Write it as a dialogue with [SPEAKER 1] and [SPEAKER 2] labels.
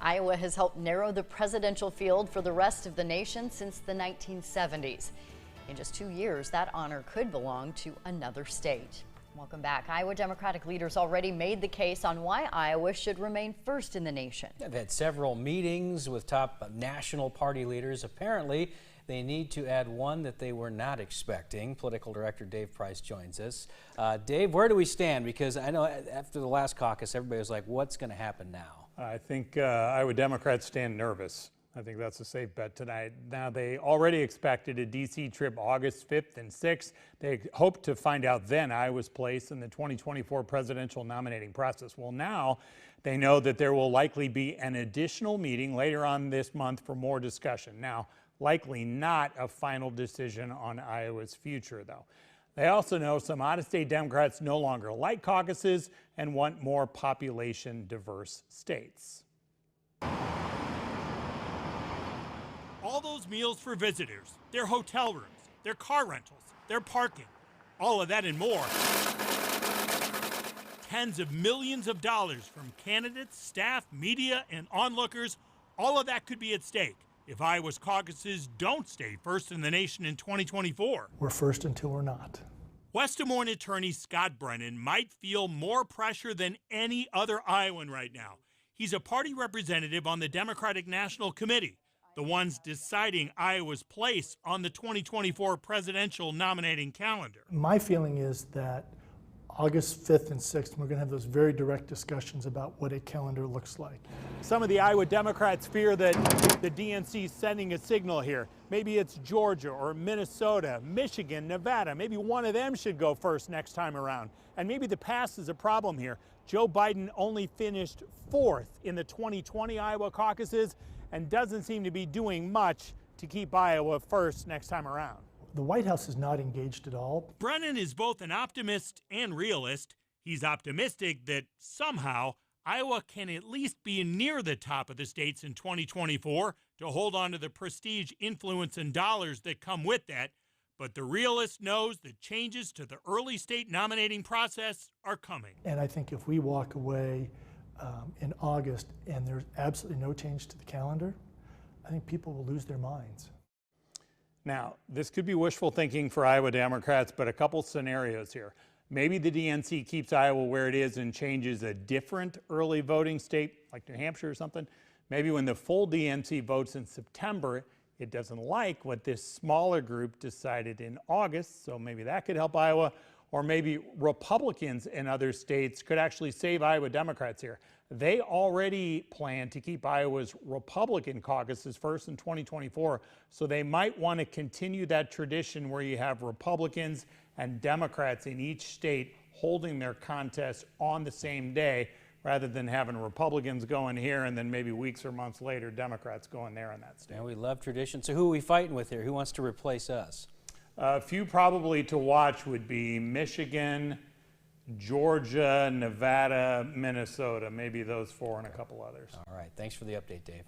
[SPEAKER 1] Iowa has helped narrow the presidential field for the rest of the nation since the 1970s. In just 2 years, that honor could belong to another state. Welcome back. Iowa Democratic leaders already made the case on why Iowa should remain first in the nation.
[SPEAKER 2] They've had several meetings with top national party leaders. Apparently, they need to add one that they were not expecting. Political Director Dave Price joins us. Dave, where do we stand? Because I know after the last caucus, everybody was like, what's going to happen now?
[SPEAKER 3] I think Iowa Democrats stand nervous. I think that's a safe bet tonight. Now, they already expected a D.C. trip August 5th and 6th. They hoped to find out then Iowa's place in the 2024 presidential nominating process. Well, now they know that there will likely be an additional meeting later on this month for more discussion. Now, likely not a final decision on Iowa's future, though. They also know some out-of-state Democrats no longer like caucuses and want more population-diverse states.
[SPEAKER 4] All those meals for visitors, their hotel rooms, their car rentals, their parking, all of that and more. Tens of millions of dollars from candidates, staff, media, and onlookers, all of that could be at stake if Iowa's caucuses don't stay first in the nation in 2024.
[SPEAKER 5] We're first until we're not.
[SPEAKER 4] West Des Moines attorney Scott Brennan might feel more pressure than any other Iowan right now. He's a party representative on the Democratic National Committee, the ones deciding Iowa's place on the 2024 presidential nominating calendar.
[SPEAKER 5] My feeling is that August 5th and 6th, we're going to have those very direct discussions about what a calendar looks like.
[SPEAKER 3] Some of the Iowa Democrats fear that the DNC is sending a signal here. Maybe it's Georgia or Minnesota, Michigan, Nevada. Maybe one of them should go first next time around. And maybe the past is a problem here. Joe Biden only finished 4th in the 2020 Iowa caucuses and doesn't seem to be doing much to keep Iowa first next time around.
[SPEAKER 5] The White House is not engaged at all.
[SPEAKER 4] Brennan is both an optimist and realist. He's optimistic that somehow Iowa can at least be near the top of the states in 2024 to hold on to the prestige, influence, and dollars that come with that. But the realist knows that changes to the early state nominating process are coming.
[SPEAKER 5] And I think if we walk away in August and there's absolutely no change to the calendar, I think people will lose their minds.
[SPEAKER 3] Now, this could be wishful thinking for Iowa Democrats, but a couple scenarios here. Maybe the DNC keeps Iowa where it is and changes a different early voting state, like New Hampshire or something. Maybe when the full DNC votes in September, it doesn't like what this smaller group decided in August, so maybe that could help Iowa. Or maybe Republicans in other states could actually save Iowa Democrats here. They already plan to keep Iowa's Republican caucuses first in 2024, so they might want to continue that tradition where you have Republicans and Democrats in each state holding their contests on the same day, rather than having Republicans going here and then maybe weeks or months later Democrats going there in that state.
[SPEAKER 2] And we love tradition. So who are we fighting with here? Who wants to replace us?
[SPEAKER 3] A few probably to watch would be Michigan, Georgia, Nevada, Minnesota, maybe those four and a couple others.
[SPEAKER 2] All right. Thanks for the update, Dave.